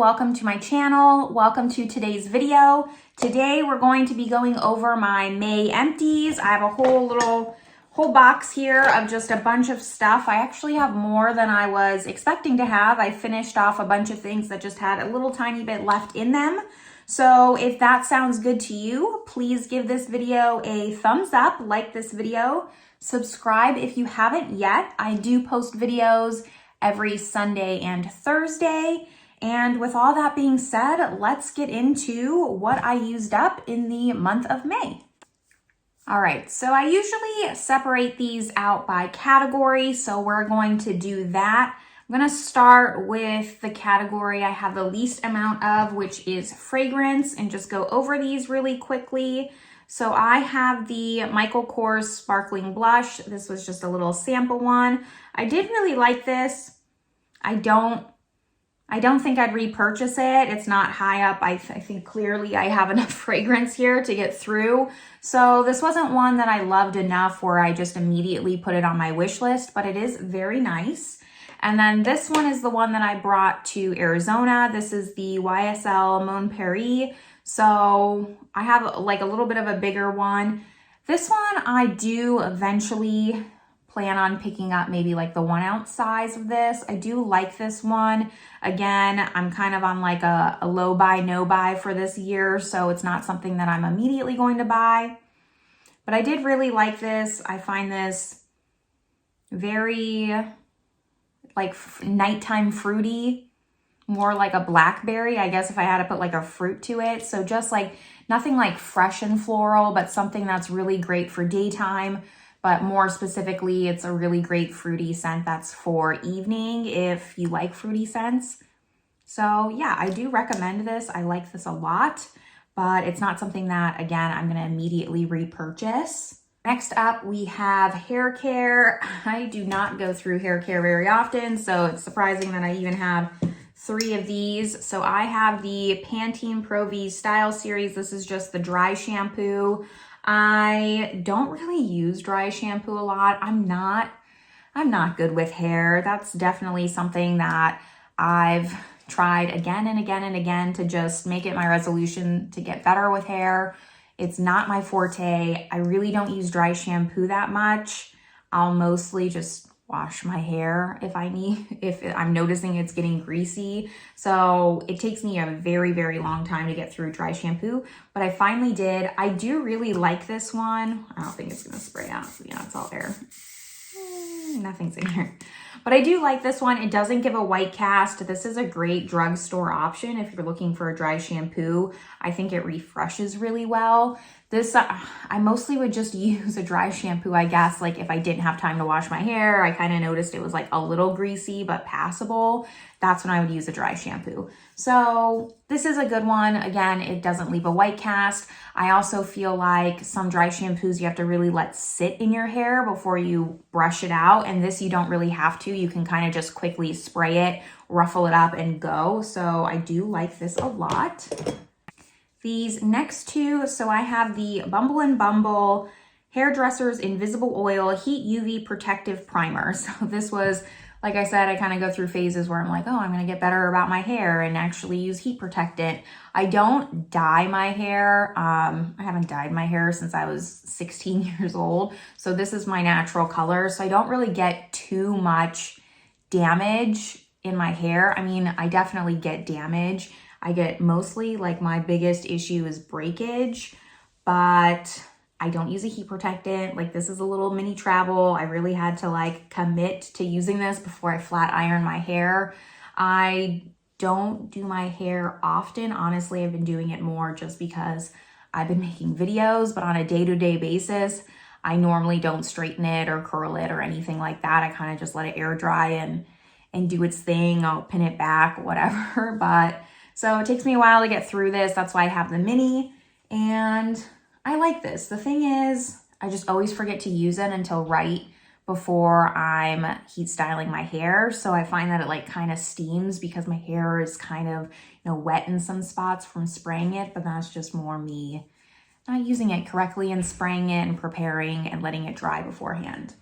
welcome to my channel. Welcome to today's video. Today we're going to be going over my May empties. I have a whole box here of just a bunch of stuff. I actually have more than I was expecting to have. I finished off a bunch of things that just had a little tiny bit left in them. So if that sounds good to you, please give this video a thumbs up, like this video, subscribe if you haven't yet. I do post videos every Sunday and Thursday. And with all that being said, let's get into what I used up in the month of May. All right, so I usually separate these out by category, so we're going to do that. I'm gonna start with the category I have the least amount of, which is fragrance, and just go over these really quickly. So I have the Korres Sparkling Blush. This was just a little sample one. I did really like this. I don't think I'd repurchase it. It's not high up. I think clearly I have enough fragrance here to get through. So this wasn't one that I loved enough where I just immediately put it on my wish list, but it is very nice. And then this one is the one that I brought to Arizona. This is the YSL Mon Paris. So I have like a little bit of a bigger one. This one I do eventually plan on picking up maybe like the 1 ounce size of this. I do like this one. Again, I'm kind of on like a low buy, no buy for this year, so it's not something that I'm immediately going to buy. But I did really like this. I find this very like nighttime fruity, more like a blackberry, I guess if I had to put like a fruit to it. So just like nothing like fresh and floral, but something that's really great for daytime. But more specifically, it's a really great fruity scent that's for evening if you like fruity scents. So yeah, I do recommend this. I like this a lot, but it's not something that, again, I'm gonna immediately repurchase. Next up, we have Haircare. I do not go through Haircare very often, so it's surprising that I even have 3 of these. So I have the Pantene Pro V Style Series. This is just the dry shampoo. I don't really use dry shampoo a lot. I'm not good with hair. That's definitely something that I've tried again and again and again to just make it my resolution to get better with hair. It's not my forte. I really don't use dry shampoo that much. I'll mostly just wash my hair if I'm noticing it's getting greasy. So it takes me a very, very long time to get through dry shampoo, but I finally did. I do really like this one. I don't think it's gonna spray out. Yeah, it's all air. Nothing's in here. But I do like this one. It doesn't give a white cast. This is a great drugstore option if you're looking for a dry shampoo. I think it refreshes really well. This, I mostly would just use a dry shampoo, I guess, like if I didn't have time to wash my hair. I kind of noticed it was like a little greasy but passable. That's when I would use a dry shampoo. So this is a good one. Again, it doesn't leave a white cast. I also feel like some dry shampoos you have to really let sit in your hair before you brush it out. And this you don't really have to. You can kind of just quickly spray it, ruffle it up and go. So I do like this a lot. These next 2, so I have the Bumble and Bumble Hairdresser's Invisible Oil Heat UV Protective Primer. So this was, like I said, I kind of go through phases where I'm like, oh, I'm going to get better about my hair and actually use heat protectant. I don't dye my hair. I haven't dyed my hair since I was 16 years old. So this is my natural color. So I don't really get too much damage in my hair. I mean, I definitely get damage. I get mostly, like, my biggest issue is breakage, but I don't use a heat protectant. Like, this is a little mini travel. I really had to like commit to using this before I flat iron my hair. I don't do my hair often. Honestly, I've been doing it more just because I've been making videos, but on a day-to-day basis, I normally don't straighten it or curl it or anything like that. I kind of just let it air dry and do its thing. I'll pin it back, whatever. But so it takes me a while to get through this. That's why I have the mini, and I like this. The thing is, I just always forget to use it until right before I'm heat styling my hair. So I find that it like kind of steams because my hair is kind of, wet in some spots from spraying it, but that's just more me not using it correctly and spraying it and preparing and letting it dry beforehand.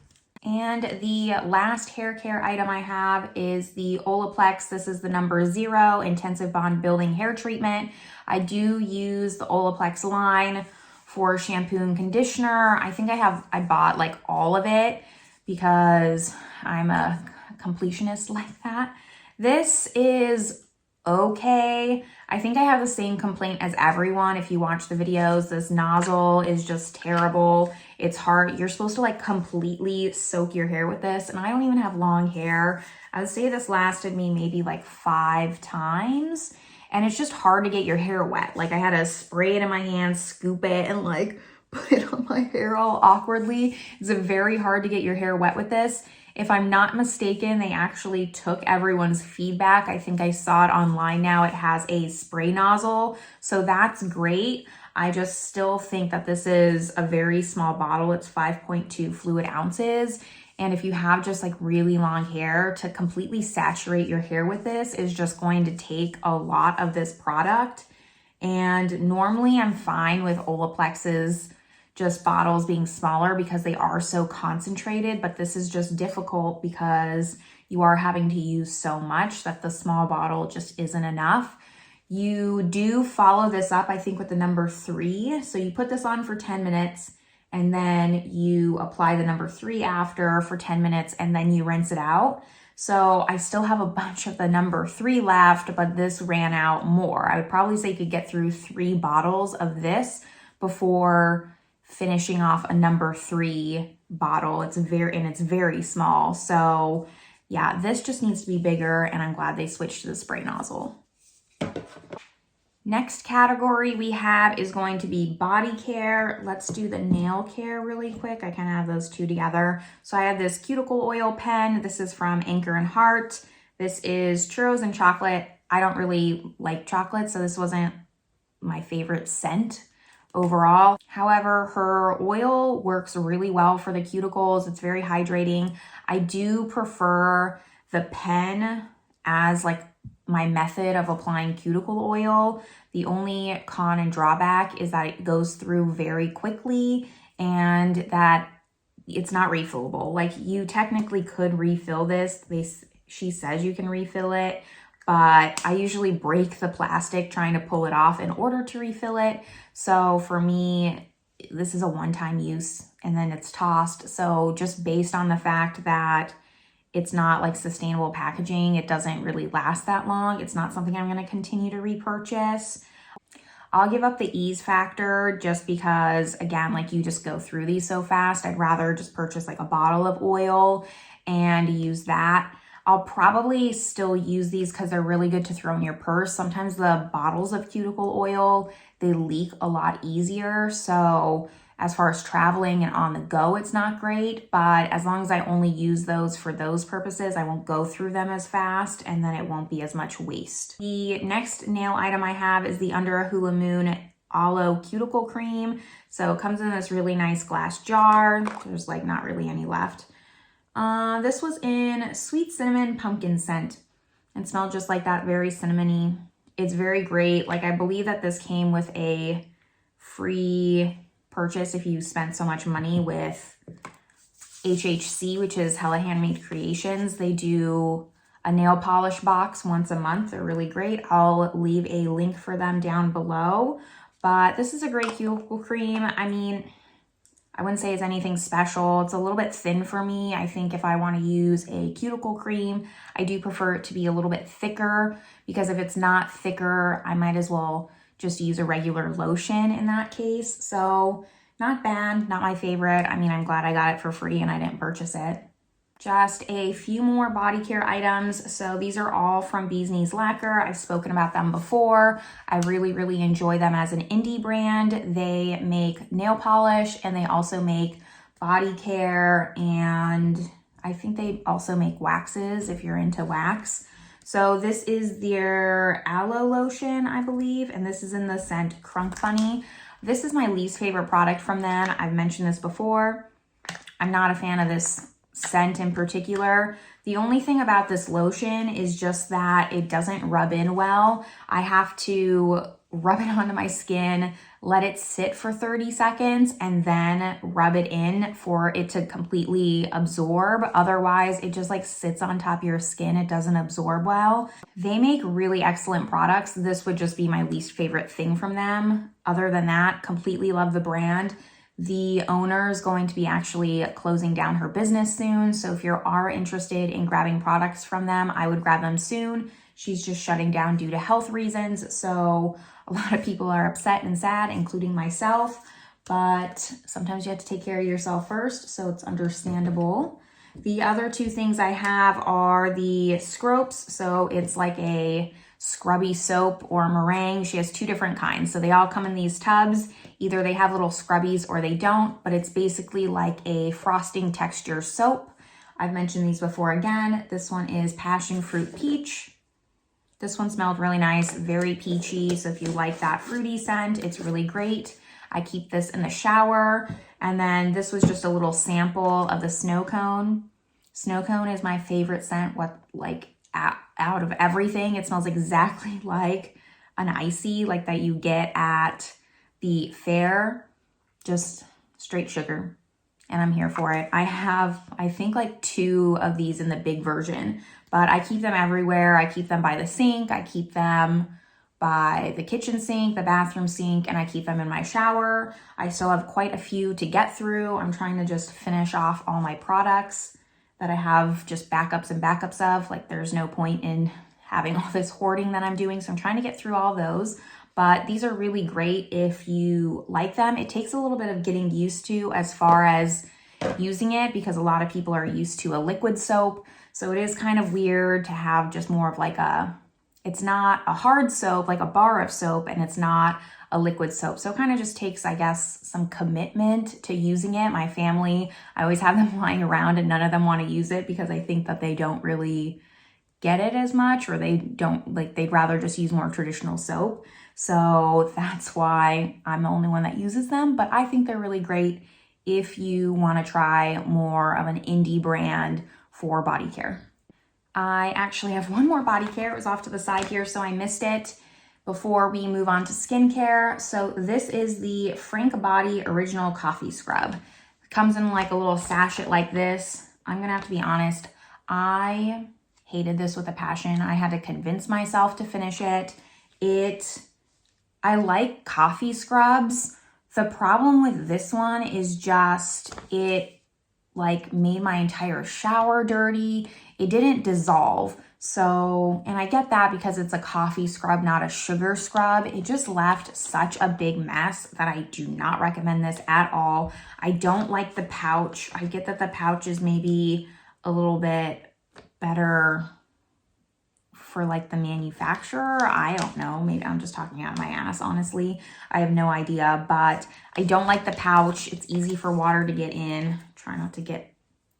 And the last hair care item I have is the Olaplex. This is the number 0 Intensive Bond Building Hair Treatment. I do use the Olaplex line for shampoo and conditioner. I think I bought like all of it because I'm a completionist like that. This is okay. I think I have the same complaint as everyone. If you watch the videos, this nozzle is just terrible. It's hard. You're supposed to like completely soak your hair with this, and I don't even have long hair. I would say this lasted me maybe like 5 times, and it's just hard to get your hair wet. Like I had to spray it in my hand, scoop it, and like put it on my hair all awkwardly. It's very hard to get your hair wet with this. If I'm not mistaken, they actually took everyone's feedback. I think I saw it online now. It has a spray nozzle, so that's great. I just still think that this is a very small bottle. It's 5.2 fluid ounces. And if you have just like really long hair, to completely saturate your hair with this is just going to take a lot of this product. And normally I'm fine with Olaplex's just bottles being smaller because they are so concentrated, but this is just difficult because you are having to use so much that the small bottle just isn't enough. You do follow this up, I think, with the number 3. So you put this on for 10 minutes and then you apply the number 3 after for 10 minutes and then you rinse it out. So I still have a bunch of the number 3 left, but this ran out more. I would probably say you could get through 3 bottles of this before finishing off a number 3 bottle. It's very small. So yeah, this just needs to be bigger, and I'm glad they switched to the spray nozzle. Next category we have is going to be body care. Let's do the nail care really quick. I kind of have those two together. So I have this cuticle oil pen. This is from Anchor and Heart. This is churros and chocolate. I don't really like chocolate, so this wasn't my favorite scent overall. However, her oil works really well for the cuticles. It's very hydrating. I do prefer the pen as like my method of applying cuticle oil. The only con and drawback is that it goes through very quickly and that it's not refillable. Like you technically could refill this. She says you can refill it, but I usually break the plastic trying to pull it off in order to refill it. So for me, this is a one-time use and then it's tossed. So just based on the fact that it's not like sustainable packaging, it doesn't really last that long. It's not something I'm going to continue to repurchase. I'll give up the ease factor just because, again, like you just go through these so fast. I'd rather just purchase like a bottle of oil and use that. I'll probably still use these because they're really good to throw in your purse. Sometimes the bottles of cuticle oil, they leak a lot easier. So as far as traveling and on the go, it's not great. But as long as I only use those for those purposes, I won't go through them as fast and then it won't be as much waste. The next nail item I have is the Under a Hula Moon Aloe Cuticle Cream. So it comes in this really nice glass jar. There's like not really any left. This was in Sweet Cinnamon Pumpkin Scent and smelled just like that, very cinnamony. It's very great. Like I believe that this came with a free purchase if you spent so much money with HHC, which is Hella Handmade Creations. They do a nail polish box once a month. They're really great. I'll leave a link for them down below. But this is a great cuticle cream. I mean, I wouldn't say it's anything special. It's a little bit thin for me. I think if I want to use a cuticle cream, I do prefer it to be a little bit thicker because if it's not thicker, I might as well just use a regular lotion in that case. So not bad, not my favorite. I mean, I'm glad I got it for free and I didn't purchase it. Just a few more body care items. So these are all from Bee's Knees Lacquer. I've spoken about them before. I really enjoy them as an indie brand. They make nail polish and they also make body care, and I think they also make waxes if you're into wax. So this is their aloe lotion, I believe, and this is in the scent Crunk Bunny. This is my least favorite product from them. I've mentioned this before. I'm not a fan of this scent in particular. The only thing about this lotion is just that it doesn't rub in well. I have to rub it onto my skin, let it sit for 30 seconds and then rub it in for it to completely absorb. Otherwise, it just like sits on top of your skin. It doesn't absorb well. They make really excellent products. This would just be my least favorite thing from them. Other than that, completely love the brand. The owner is going to be actually closing down her business soon. So if you are interested in grabbing products from them, I would grab them soon. She's just shutting down due to health reasons. So a lot of people are upset and sad, including myself, but sometimes you have to take care of yourself first. So it's understandable. The other two things I have are the Scropes. So it's like a scrubby soap or meringue. She has two different kinds. So they all come in these tubs. Either they have little scrubbies or they don't, but it's basically like a frosting texture soap. I've mentioned these before again. This one is Passion Fruit Peach. This one smelled really nice, very peachy. So if you like that fruity scent, it's really great. I keep this in the shower. And then this was just a little sample of the Snow Cone. Snow Cone is my favorite scent, out of everything. It smells exactly like an icy, like that you get at the fair, just straight sugar. And I'm here for it. I have, I think like 2 of these in the big version, but I keep them everywhere. I keep them by the sink. I keep them by the kitchen sink, the bathroom sink, and I keep them in my shower. I still have quite a few to get through. I'm trying to just finish off all my products that I have just backups and backups of. Like there's no point in having all this hoarding that I'm doing. So I'm trying to get through all those. But these are really great if you like them. It takes a little bit of getting used to as far as using it because a lot of people are used to a liquid soap. So it is kind of weird to have just more of like it's not a hard soap, like a bar of soap, and it's not a liquid soap. So it kind of just takes, I guess, some commitment to using it. My family, I always have them lying around and none of them want to use it because I think that they don't really get it as much, or they don't like, they'd rather just use more traditional soap. So that's why I'm the only one that uses them, but I think they're really great if you want to try more of an indie brand for body care. I actually have one more body care. It was off to the side here, so I missed it before we move on to skincare. So this is the Frank Body Original Coffee Scrub. It comes in like a little sachet like this. I'm gonna have to be honest, I hated this with a passion. I had to convince myself to finish it. I like coffee scrubs. The problem with this one is just it like made my entire shower dirty. It didn't dissolve. So, and I get that because it's a coffee scrub, not a sugar scrub. It just left such a big mess that I do not recommend this at all. I don't like the pouch. I get that the pouch is maybe a little bit better for like the manufacturer. I don't know. Maybe I'm just talking out of my ass, honestly. I have no idea, but I don't like the pouch. It's easy for water to get in. Try not to get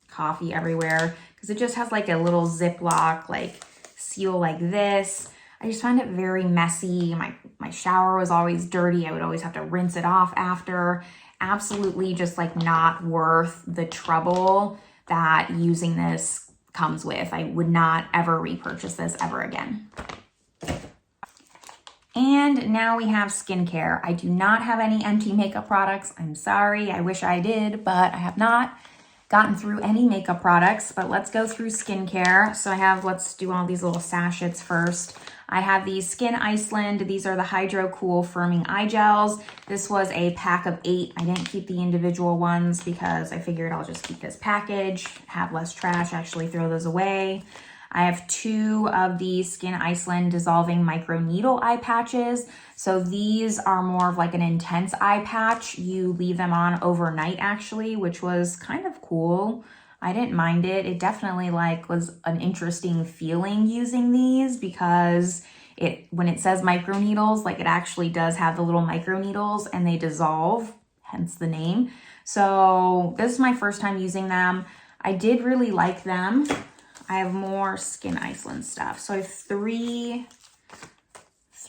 coffee everywhere because it just has like a little Ziploc like seal like this. I just find it very messy. My shower was always dirty. I would always have to rinse it off after. Absolutely just like not worth the trouble that using this comes with. I would not ever repurchase this ever again. And now we have skincare. I do not have any empty makeup products. I'm sorry. I wish I did, but I have not gotten through any makeup products. But let's go through skincare. So I have, let's do all these little sachets first. I have these Skyn Iceland. These are the Hydro Cool Firming Eye Gels. This was a pack of 8. I didn't keep the individual ones because I figured I'll just keep this package, have less trash, actually throw those away. I have 2 of the Skyn Iceland Dissolving Microneedle eye patches. So these are more of like an intense eye patch. You leave them on overnight actually, which was kind of cool. I didn't mind it. It definitely like was an interesting feeling using these because when it says microneedles, like it actually does have the little microneedles and they dissolve, hence the name. So this is my first time using them. I did really like them. I have more Skyn Iceland stuff. So I have three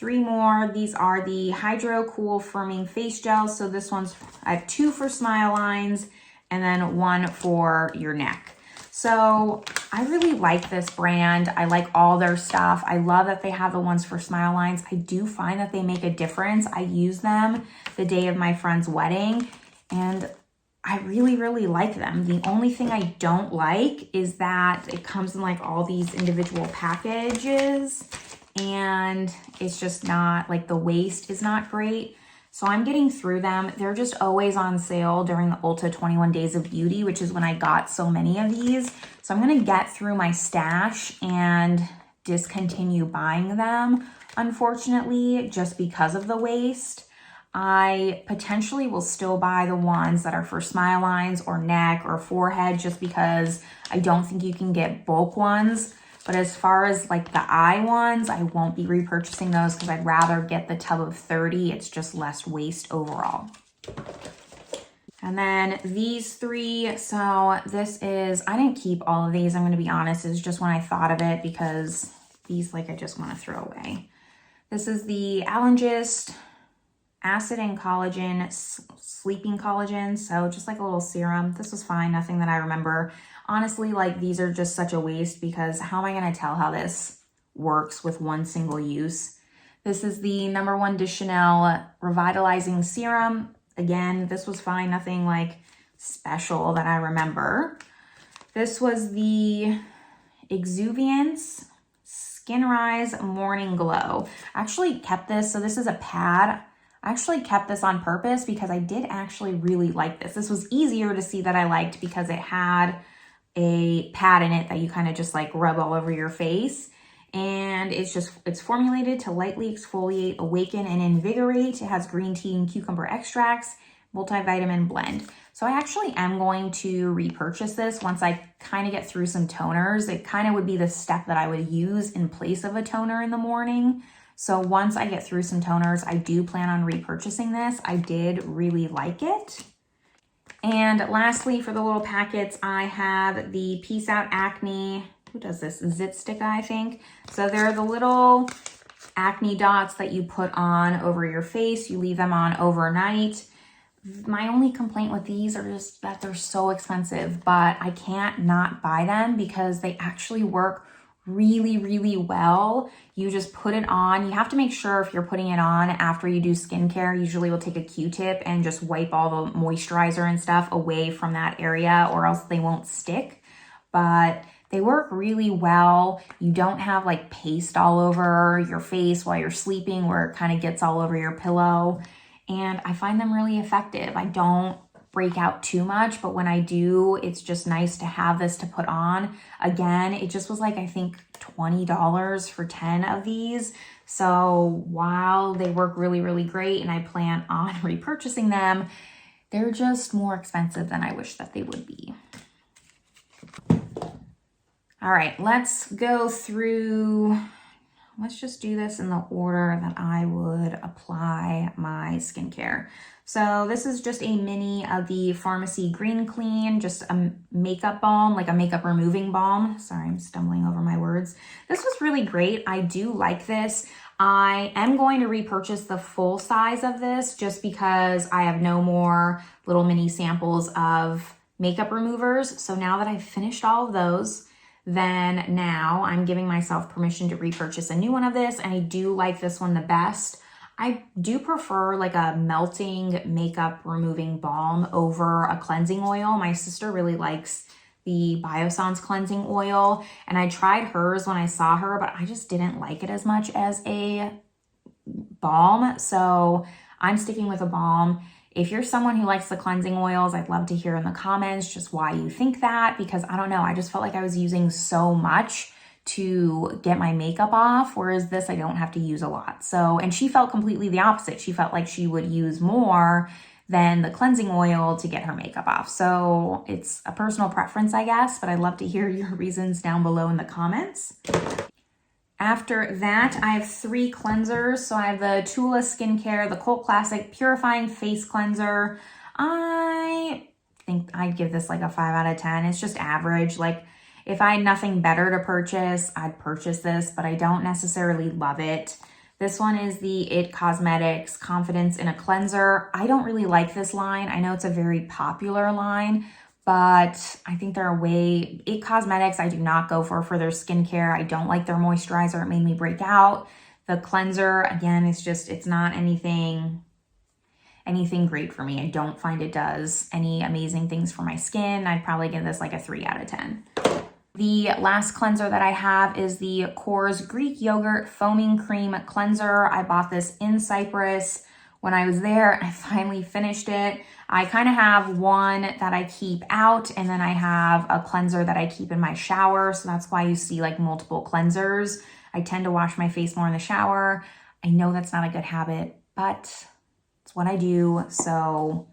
more. These are the Hydro Cool Firming Face Gels. So this one's, I have 2 for smile lines and then 1 for your neck. So I really like this brand. I like all their stuff. I love that they have the ones for smile lines. I do find that they make a difference. I use them the day of my friend's wedding, and I really, really like them. The only thing I don't like is that it comes in like all these individual packages, and it's just not, like the waste is not great. So I'm getting through them. They're just always on sale during the Ulta 21 Days of Beauty, which is when I got so many of these. So I'm gonna get through my stash and discontinue buying them, unfortunately, just because of the waste. I potentially will still buy the ones that are for smile lines or neck or forehead, just because I don't think you can get bulk ones. But as far as like the eye ones, I won't be repurchasing those because I'd rather get the tub of 30. It's just less waste overall. And then these three, so this is, I didn't keep all of these, I'm gonna be honest, it's just when I thought of it, because these like I just wanna throw away. This is the Alegenist Acid and Collagen Sleeping Collagen, so just like a little serum. This was fine, nothing that I remember. Honestly, like these are just such a waste because how am I gonna tell how this works with one single use? This is the #1 de Chanel Revitalizing Serum. Again, this was fine, nothing like special that I remember. This was the Exuviance Skin Rise Morning Glow. I actually kept this, so this is a pad. I actually kept this on purpose because I did actually really like this. This was easier to see that I liked because it had a pad in it that you kind of just like rub all over your face. And it's formulated to lightly exfoliate, awaken, and invigorate. It has green tea and cucumber extracts, multivitamin blend. So I actually am going to repurchase this once I kind of get through some toners. It kind of would be the step that I would use in place of a toner in the morning. So once I get through some toners, I do plan on repurchasing this. I did really like it. And lastly, for the little packets, I have the Peace Out Acne. Who does this? Zit Stick, I think. So they're the little acne dots that you put on over your face. You leave them on overnight. My only complaint with these are just that they're so expensive, but I can't not buy them because they actually work really, really well. You just put it on. You have to make sure if you're putting it on after you do skincare, usually we'll take a Q-tip and just wipe all the moisturizer and stuff away from that area, or else they won't stick. But they work really well. You don't have like paste all over your face while you're sleeping where it kind of gets all over your pillow. And I find them really effective. I don't break out too much, but when I do, it's just nice to have this to put on. Again, it just was like, I think $20 for 10 of these. So while they work really, really great and I plan on repurchasing them, they're just more expensive than I wish that they would be. All right, let's go through, let's just do this in the order that I would apply my skincare. So this is just a mini of the Farmacy Green Clean, just a makeup balm, like a makeup removing balm. Sorry, I'm stumbling over my words. This was really great. I do like this. I am going to repurchase the full size of this just because I have no more little mini samples of makeup removers. So now that I've finished all of those, then now I'm giving myself permission to repurchase a new one of this. And I do like this one the best. I do prefer like a melting makeup removing balm over a cleansing oil. My sister really likes the Biossance cleansing oil, and I tried hers when I saw her, but I just didn't like it as much as a balm. So I'm sticking with a balm. If you're someone who likes the cleansing oils, I'd love to hear in the comments just why you think that, because I don't know, I just felt like I was using so much to get my makeup off, whereas this I don't have to use a lot. So, and she felt completely the opposite. She felt like she would use more than the cleansing oil to get her makeup off. So it's a personal preference, I guess, but I'd love to hear your reasons down below in the comments. After that, I have 3 cleansers. So I have the Tula Skincare, the Cult Classic Purifying Face Cleanser. I think I'd give this like a 5 out of 10. It's just average. Like, if I had nothing better to purchase, I'd purchase this, but I don't necessarily love it. This one is the It Cosmetics Confidence in a Cleanser. I don't really like this line. I know it's a very popular line, but I think they're way, It Cosmetics I do not go for their skincare. I don't like their moisturizer. It made me break out. The cleanser, again, it's not anything great for me. I don't find it does any amazing things for my skin. I'd probably give this like a 3 out of 10. The last cleanser that I have is the Korres Greek Yogurt Foaming Cream Cleanser. I bought this in Cyprus when I was there. I finally finished it. I kind of have one that I keep out, and then I have a cleanser that I keep in my shower. So that's why you see like multiple cleansers. I tend to wash my face more in the shower. I know that's not a good habit, but it's what I do. So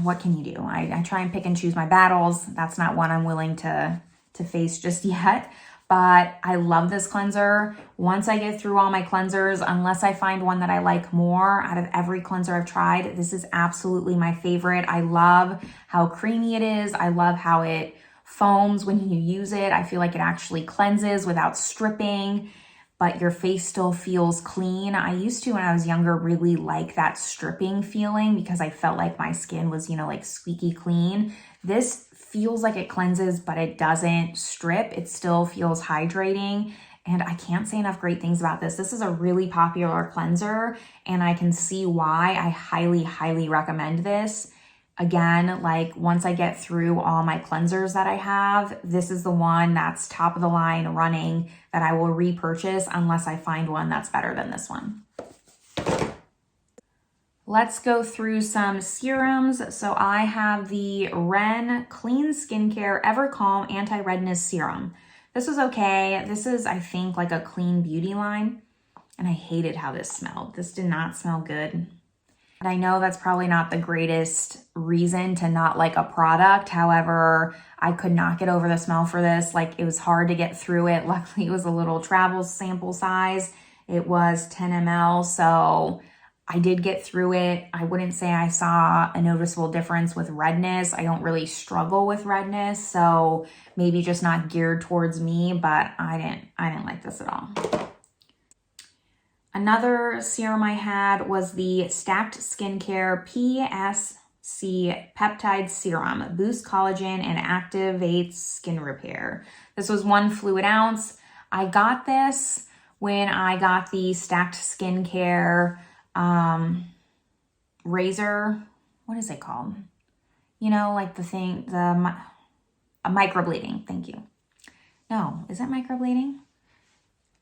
what can you do? I try and pick and choose my battles. That's not one I'm willing to face just yet. But I love this cleanser. Once I get through all my cleansers, unless I find one that I like more out of every cleanser I've tried, this is absolutely my favorite. I love how creamy it is. I love how it foams when you use it. I feel like it actually cleanses without stripping, but your face still feels clean. I used to, when I was younger, really like that stripping feeling because I felt like my skin was, like squeaky clean. This feels like it cleanses, but it doesn't strip. It still feels hydrating. And I can't say enough great things about this. This is a really popular cleanser, and I can see why. I highly, highly recommend this. Again, like once I get through all my cleansers that I have, this is the one that's top of the line running that I will repurchase unless I find one that's better than this one. Let's go through some serums. So I have the Ren Clean Skincare Ever Calm Anti-Redness Serum. This was okay. This is, I think, like a clean beauty line. And I hated how this smelled. This did not smell good. And I know that's probably not the greatest reason to not like a product. However, I could not get over the smell for this. Like, it was hard to get through it. Luckily, it was a little travel sample size. It was 10 ml, so I did get through it. I wouldn't say I saw a noticeable difference with redness. I don't really struggle with redness, so maybe just not geared towards me, but I didn't like this at all. Another serum I had was the Stacked Skincare PSC Peptide Serum. Boosts collagen and activates skin repair. This was 1 fluid ounce. I got this when I got the Stacked Skincare razor. What is it called? Like the thing, microblading. Thank you. No, is it microblading?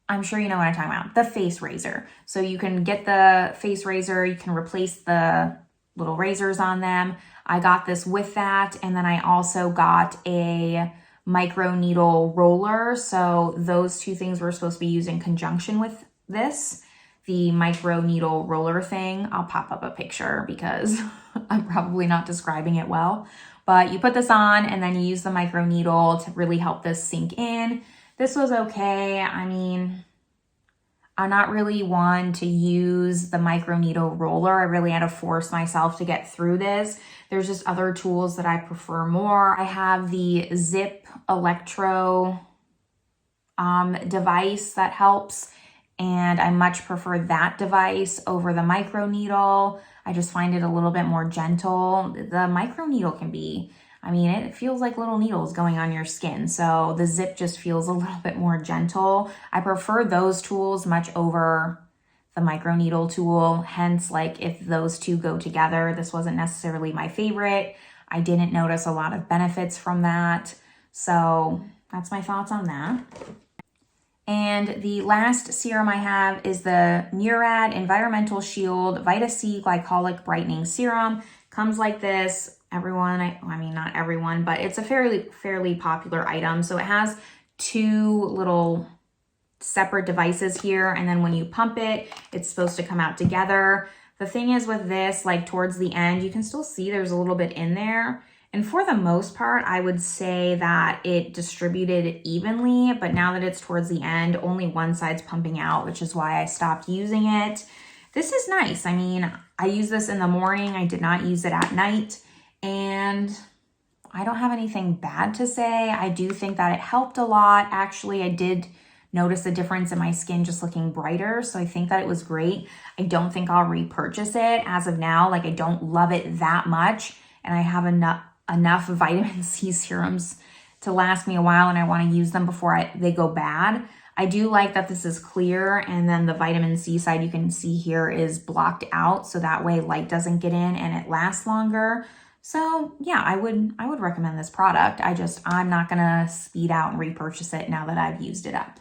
I'm sure you know what I'm talking about. The face razor. So you can get the face razor, you can replace the little razors on them. I got this with that. And then I also got a microneedle roller. So those two things were supposed to be used in conjunction with this. The microneedle roller thing, I'll pop up a picture because I'm probably not describing it well. But you put this on and then you use the microneedle to really help this sink in. This was okay. I mean, I'm not really one to use the microneedle roller. I really had to force myself to get through this. There's just other tools that I prefer more. I have the Zip Electro device that helps, and I much prefer that device over the microneedle. I just find it a little bit more gentle. The microneedle can be, it feels like little needles going on your skin. So the Zip just feels a little bit more gentle. I prefer those tools much over the microneedle tool. Hence, like if those two go together, this wasn't necessarily my favorite. I didn't notice a lot of benefits from that. So that's my thoughts on that. And the last serum I have is the Murad Environmental Shield Vita C Glycolic Brightening Serum. Comes like this. Everyone, not everyone, but it's a fairly popular item. So it has 2 little separate devices here. And then when you pump it, it's supposed to come out together. The thing is with this, like towards the end, you can still see there's a little bit in there. And for the most part, I would say that it distributed evenly, but now that it's towards the end, only one side's pumping out, which is why I stopped using it. This is nice. I use this in the morning. I did not use it at night, and I don't have anything bad to say. I do think that it helped a lot. Actually, I did notice a difference in my skin just looking brighter, so I think that it was great. I don't think I'll repurchase it as of now. Like, I don't love it that much, and I have enough vitamin C serums to last me a while, and I want to use them before they go bad. I do like that this is clear, and then the vitamin C side you can see here is blocked out, so that way light doesn't get in and it lasts longer. So yeah, I would recommend this product. I'm not gonna speed out and repurchase it now that I've used it up.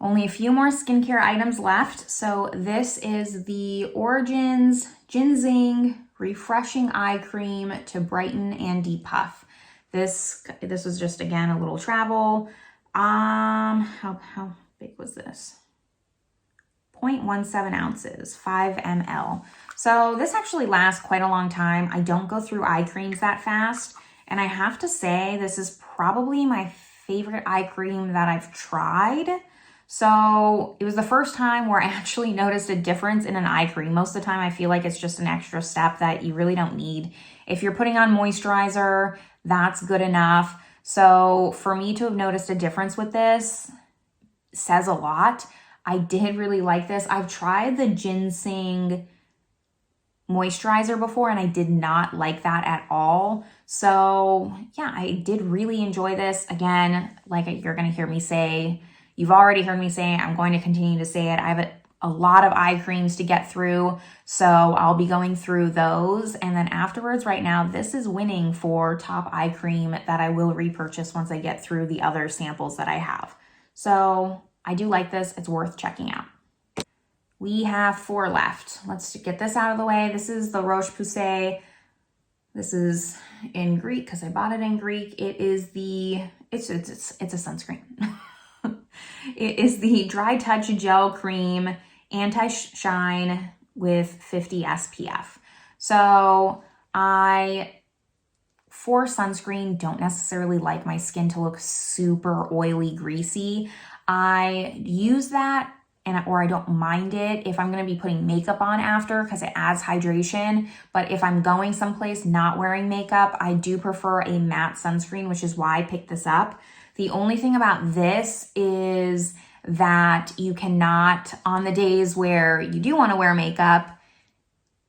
Only a few more skincare items left. So this is the Origins Ginzing Refreshing Eye Cream to Brighten and Depuff. This was just, again, a little travel. How big was this? 0.17 ounces, 5 ml. So this actually lasts quite a long time. I don't go through eye creams that fast. And I have to say, this is probably my favorite eye cream that I've tried. So it was the first time where I actually noticed a difference in an eye cream. Most of the time I feel like it's just an extra step that you really don't need. If you're putting on moisturizer, that's good enough. So for me to have noticed a difference with this says a lot. I did really like this. I've tried the ginseng moisturizer before and I did not like that at all. So yeah, I did really enjoy this. Again, like you're going to hear me say, you've already heard me say, I'm going to continue to say it. I have a lot of eye creams to get through, so I'll be going through those. And then afterwards, right now, this is winning for top eye cream that I will repurchase once I get through the other samples that I have. So I do like this. It's worth checking out. We have 4 left. Let's get this out of the way. This is the Roche-Posay. This is in Greek because I bought it in Greek. It is it's a sunscreen. It is the Dry Touch Gel Cream Anti-Shine with 50 SPF. So for sunscreen, don't necessarily like my skin to look super oily, greasy. I use that or I don't mind it if I'm going to be putting makeup on after because it adds hydration. But if I'm going someplace not wearing makeup, I do prefer a matte sunscreen, which is why I picked this up. The only thing about this is that you cannot, on the days where you do want to wear makeup,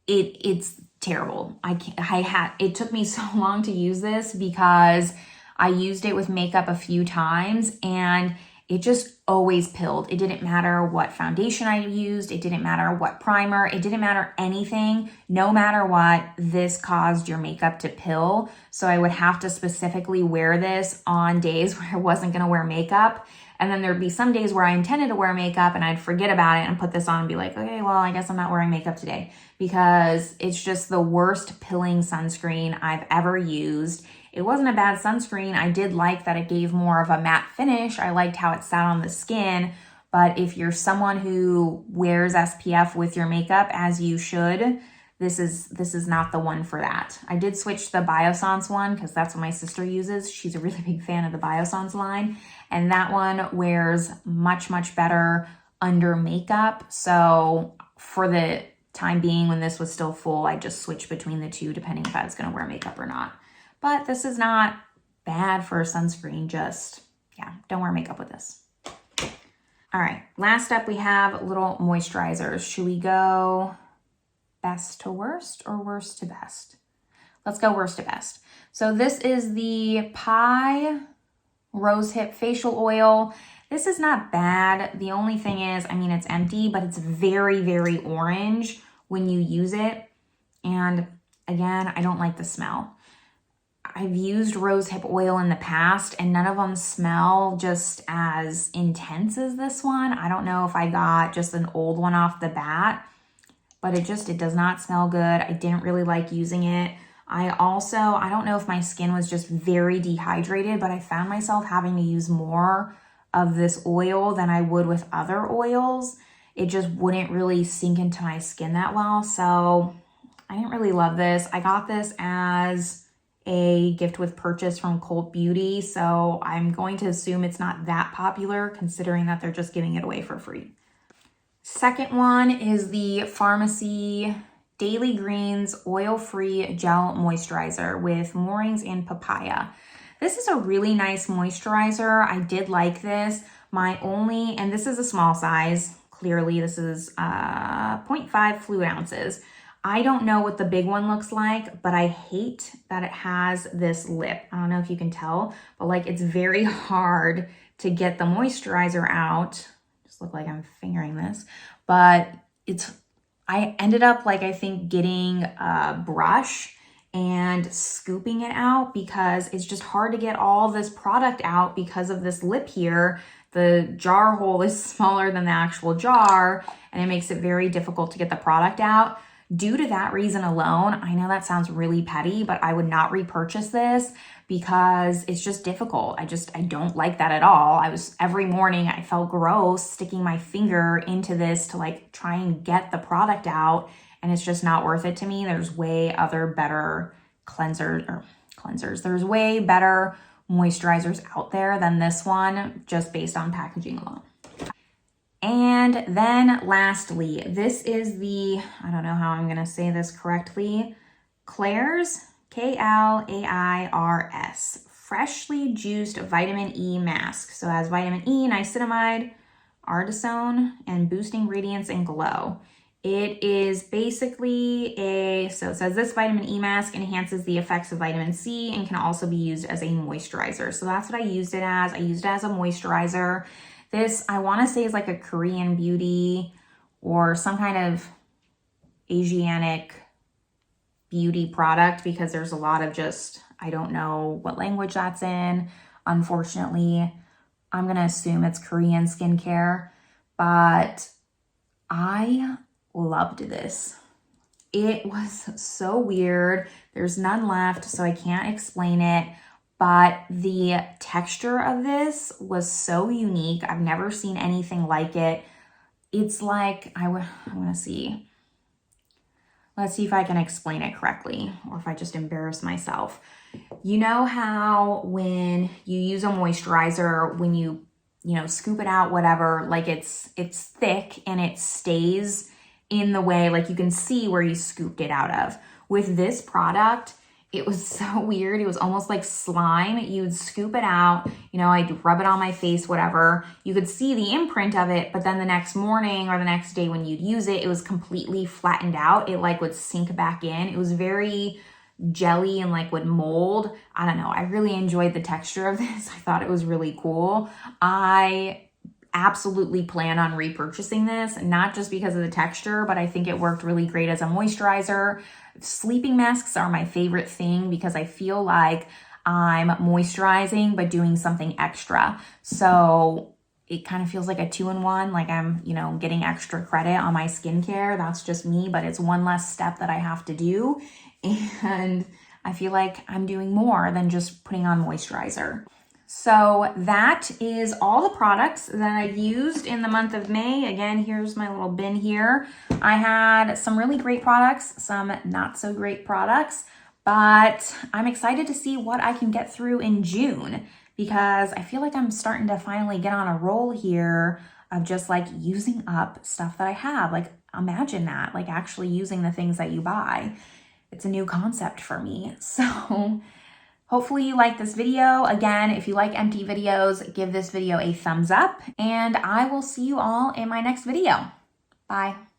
it's terrible. It took me so long to use this because I used it with makeup a few times and it just always pilled. It didn't matter what foundation I used. It didn't matter what primer. It didn't matter anything. No matter what, this caused your makeup to pill. So I would have to specifically wear this on days where I wasn't going to wear makeup. And then there'd be some days where I intended to wear makeup and I'd forget about it and put this on and be like, okay, well, I guess I'm not wearing makeup today because it's just the worst pilling sunscreen I've ever used. It wasn't a bad sunscreen. I did like that it gave more of a matte finish. I liked how it sat on the skin. But if you're someone who wears SPF with your makeup, as you should, this is not the one for that. I did switch the Biossance one because that's what my sister uses. She's a really big fan of the Biossance line. And that one wears much, much better under makeup. So for the time being when this was still full, I just switched between the two depending if I was going to wear makeup or not. But this is not bad for a sunscreen, just, yeah, don't wear makeup with this. All right, last up we have little moisturizers. Should we go best to worst or worst to best? Let's go worst to best. So this is the Pi Rosehip Facial Oil. This is not bad. The only thing is, I mean, it's empty, but it's very, very orange when you use it. And again, I don't like the smell. I've used rosehip oil in the past and none of them smell just as intense as this one. I don't know if I got just an old one off the bat, but it does not smell good. I didn't really like using it. I don't know if my skin was just very dehydrated, but I found myself having to use more of this oil than I would with other oils. It just wouldn't really sink into my skin that well. So I didn't really love this. I got this as a gift with purchase from Cult Beauty, so I'm going to assume it's not that popular considering that they're just giving it away for free. Second one is the Farmacy Daily Greens Oil-Free Gel Moisturizer with moorings and papaya. This is a really nice moisturizer. I did like this. And this is a small size, clearly this is 0.5 fluid ounces. I don't know what the big one looks like, but I hate that it has this lip. I don't know if you can tell, but like it's very hard to get the moisturizer out. Just look like I'm fingering this, but I ended up like, I think getting a brush and scooping it out because it's just hard to get all this product out because of this lip here. The jar hole is smaller than the actual jar, and it makes it very difficult to get the product out. Due to that reason alone, I know that sounds really petty, but I would not repurchase this because it's just difficult. I don't like that at all. Every morning I felt gross sticking my finger into this to like try and get the product out, and it's just not worth it to me. There's way better cleansers. There's way better moisturizers out there than this one, just based on packaging alone. And then lastly, this is the, I don't know how I'm gonna say this correctly, Klairs, Klairs, freshly juiced vitamin E mask. So it has vitamin E, niacinamide, artesone, and boosting radiance and glow. It is basically so it says this vitamin E mask enhances the effects of vitamin C and can also be used as a moisturizer. So that's what I used it as. I used it as a moisturizer. This, I want to say, is like a Korean beauty or some kind of Asiatic beauty product because there's a lot of just, I don't know what language that's in. Unfortunately, I'm going to assume it's Korean skincare, but I loved this. It was so weird. There's none left, so I can't explain it. But the texture of this was so unique. I've never seen anything like it. It's like, I want to see. Let's see if I can explain it correctly or if I just embarrass myself. You know how when you use a moisturizer, when you scoop it out, whatever, like it's thick and it stays in the way, like you can see where you scooped it out of. With this product, it was so weird. It was almost like slime. You'd scoop it out, I'd rub it on my face, whatever. You could see the imprint of it, but then the next morning or the next day when you'd use it, it was completely flattened out. It like would sink back in. It was very jelly and like would mold. I don't know. I really enjoyed the texture of this. I thought it was really cool. I absolutely plan on repurchasing this, not just because of the texture, but I think it worked really great as a moisturizer. Sleeping masks are my favorite thing because I feel like I'm moisturizing but doing something extra. So it kind of feels like a 2-in-1, like I'm, getting extra credit on my skincare. That's just me, but it's one less step that I have to do. And I feel like I'm doing more than just putting on moisturizer. So that is all the products that I used in the month of May. Again, here's my little bin here. I had some really great products, some not so great products, but I'm excited to see what I can get through in June because I feel like I'm starting to finally get on a roll here of just like using up stuff that I have. Like imagine that, like actually using the things that you buy. It's a new concept for me. So hopefully you like this video. Again, if you like empty videos, give this video a thumbs up, and I will see you all in my next video. Bye.